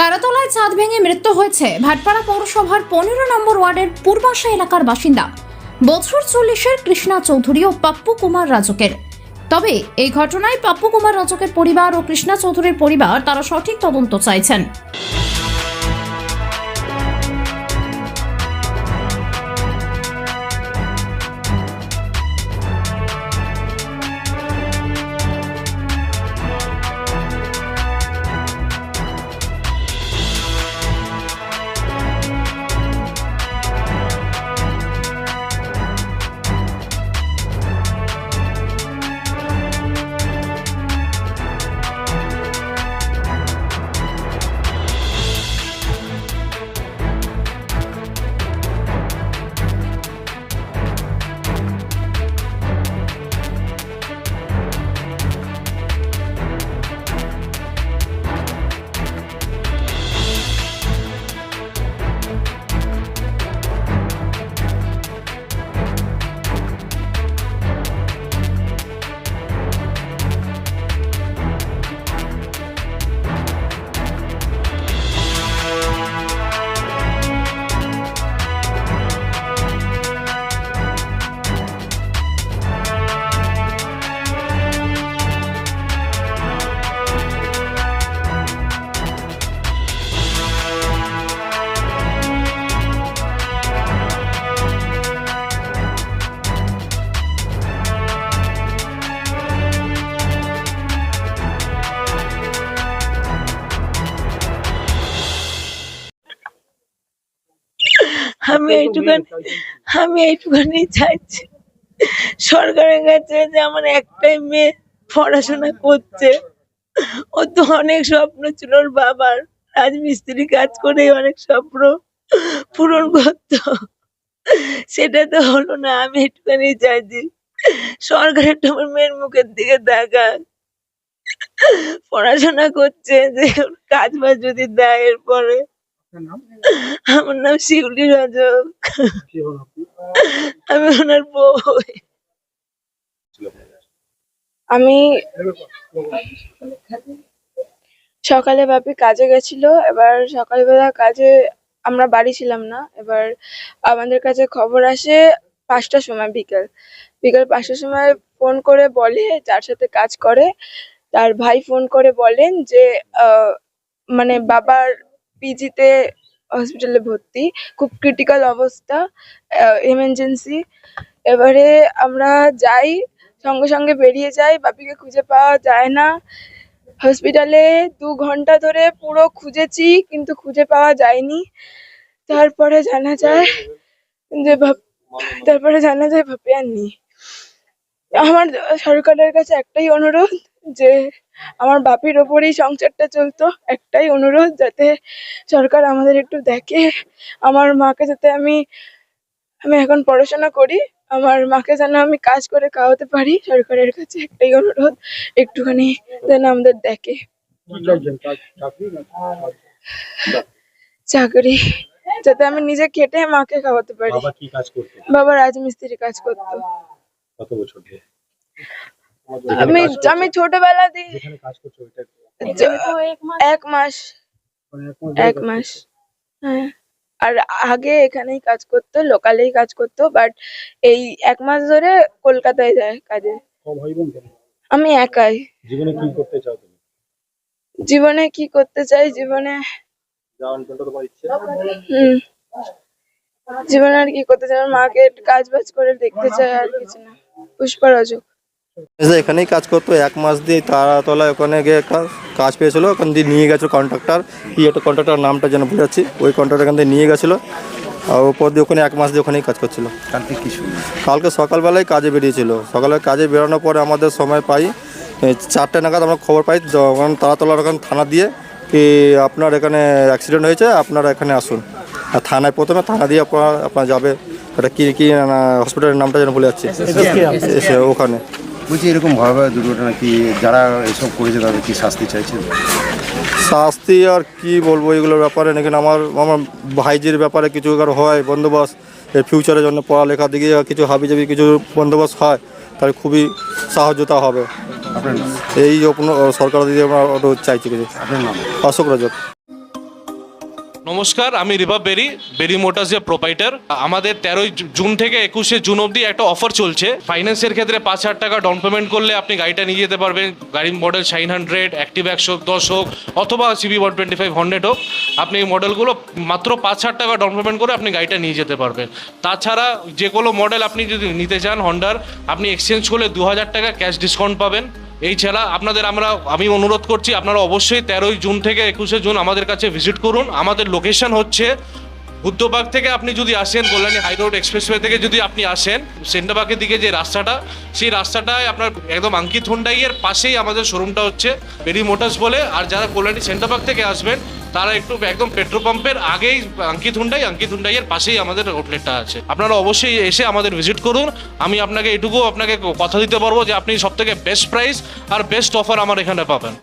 তারাতলায় ছাদ ভেঙে মৃত্যু হয়েছে ভাটপাড়া পৌরসভার 15 নম্বর ওয়ার্ডের পূর্বাশা এলাকার বাসিন্দা বছর 40-এর কৃষ্ণা চৌধুরী ও পাপ্পু কুমার রাজকের। তবে এই ঘটনায় পাপ্পু কুমার রাজকের পরিবার ও কৃষ্ণা চৌধুরীর পরিবার তারা সঠিক তদন্ত চাইছেন। আমি এইটুখানি চাইছি সরকারের কাছে যে আমার একটাই মেয়ে পড়াশোনা করছে। ও তো অনেক স্বপ্ন ছিল, ওর বাবার রাজমিস্ত্রি কাজ করে অনেক স্বপ্ন পূরণ করতো, সেটা তো হলো না। আমি একটুখানি চাইছি সরকার একটু আমার মেয়ের মুখের দিকে তাকাক। পড়াশোনা করছে, যে কাজ বাজ যদি দেয় এরপরে। আমার নাম শিউলি রাজক, আমি ওনার বউ। আমি সকালে বাপি কাজে গেছিল। এবার সকালবেলা কাজে আমরা বাড়ি ছিলাম না। এবার আমাদের কাছে খবর আসে 5টার সময়, বিকেল 5টার সময় ফোন করে বলে, যার সাথে কাজ করে তার ভাই ফোন করে বলেন যে মানে বাবার পিজিতে হসপিটালে ভর্তি, খুব ক্রিটিক্যাল অবস্থা, এমার্জেন্সি। এবারে আমরা যাই, সঙ্গে সঙ্গে বেরিয়ে যাই। বাপিকে খুঁজে পাওয়া যায় না। হসপিটালে 2 ঘন্টা ধরে পুরো খুঁজেছি, কিন্তু খুঁজে পাওয়া যায়নি। তারপরে জানা যায় বাপি আর নেই। আমার সরকারের কাছে একটাই অনুরোধ, যে আমার বাপির ওপরেই সংসারটা চলতো। একটাই অনুরোধ, যাতে সরকার আমাদের একটু দেখে। আমার মাকে যাতে আমি এখন পড়াশোনা করি, আমার মাকে যেন আমি কাজ করে খাওয়াতে পারি। সরকারের কাছে একটাই অনুরোধ, একটুখানি যেন আমাদের দেখে। চাকরি, যাতে আমি নিজে খেটে মাকে খাওয়াতে পারি। বাবা কি কাজ করতো? বাবা রাজমিস্ত্রি কাজ করতো। কত বছর ধরে? আমি ছোটবেলা দিয়ে যেখানে কাজ করছো ওইটা 1 মাস। হ্যাঁ, আর আগে এখানেই কাজ করতো, লোকালেই কাজ করতো, বাট এই 1 মাস ধরে কলকাতায় যায় কাজে। কম ভাই বোন কেন? আমি একাই। জীবনে কি করতে চাও তুমি? জীবনে কি করতে চাই, জীবনে জীবনে আর কি করতে চাই, আমার মাকে একটু কাজ বাজ করে দেখতে চাই, আর কিছু না। পুষ্পা রাজক এখানেই কাজ করতো। 1 মাস দিয়ে তারাতলায় ওখানে গিয়ে একটা কাজ পেয়েছিল, ওখান দিয়ে নিয়ে গেছিলো কন্ট্রাক্টর, কি একটা কন্ট্রাক্টর নামটা যেন ভুলে যাচ্ছি। ওই কন্ট্রাক্টর এখান থেকে নিয়ে গেছিলো, আর ওপর দিয়ে ওখানে 1 মাস দিয়ে ওখানেই কাজ করছিল। কালকে সকালবেলায় কাজে বেরিয়েছিল। সকালে কাজে বেরোনোর পরে আমাদের সময় পাই 4টে নাগাদ আমরা খবর পাই, যখন তারাতলার ওখানে থানা দিয়ে কি আপনার এখানে অ্যাক্সিডেন্ট হয়েছে, আপনারা এখানে আসুন। আর থানায় প্রথমে থানা দিয়ে আপনার যাবে, এটা কি হসপিটালের নামটা যেন ভুলে যাচ্ছি, এসে ওখানে। বলছি, এরকম ভয়াবহ দুর্ঘটনা কি যারা এসব করেছে তাদের কি শাস্তি চাইছেন? শাস্তি আর কি বলবো এগুলোর ব্যাপারে, নাকি আমার ভাইজির ব্যাপারে কিছু হয় বন্দোবস্ত, এই ফিউচারের জন্য পড়ালেখার দিকে কিছু হাবিজাবি কিছু বন্দোবস্ত হয়, তাহলে খুবই সাহায্যতা হবে। এই সরকার দিকে আমরা চাইছি কিছু। আপনার নাম? অশোক রাজক। নমস্কার, আমি রিভাব বেরি মোটরসের প্রোপাইটার। আমাদের 13 জুন থেকে 21শে জুন অবধি একটা অফার চলছে। ফাইন্যান্সের ক্ষেত্রে 5,000 টাকা ডাউন পেমেন্ট করলে আপনি গাড়িটা নিয়ে যেতে পারবেন। গাড়ির মডেল শাইন 100, অ্যাক্টিভ 110 হোক অথবা CB 125 100 হোক, আপনি এই মডেলগুলো মাত্র 5,000 টাকা ডাউন পেমেন্ট করে আপনি গাড়িটা নিয়ে যেতে পারবেন। তাছাড়া যে কোনো মডেল আপনি যদি নিতে চান হন্ডার, আপনি এক্সচেঞ্জ করলে 2,000 টাকা ক্যাশ ডিসকাউন্ট পাবেন। এই ছাড়া আমি অনুরোধ করছি আপনারা অবশ্যই 13 জুন থেকে 21শে জুন আমাদের কাছে ভিজিট করুন। আমাদের লোকেশন হচ্ছে বুদ্ধবাগ থেকে আপনি যদি আসেন, কল্যাণী হাই রোড এক্সপ্রেসওয়ে থেকে যদি আপনি আসেন, সেন্টারবাগের দিকে যে রাস্তাটা, সেই রাস্তাটায় আপনার একদম আঙ্কিত হুন্ডাইয়ের পাশেই আমাদের শোরুমটা হচ্ছে বেরি মোটরস বলে। আর যারা কল্যাণী সেন্টারবাগ থেকে আসবেন তারা একদম পেট্রোল পাম্পের আগেই আঙ্কিত হুন্ডাইয়ের পাশেই আমাদের আউটলেটটা আছে। আপনারা অবশ্যই এসে আমাদের ভিজিট করুন। আমি আপনাকে কথা দিতে পারবো যে আপনি সবথেকে বেস্ট প্রাইস আর বেস্ট অফার আমার এখানে পাবেন।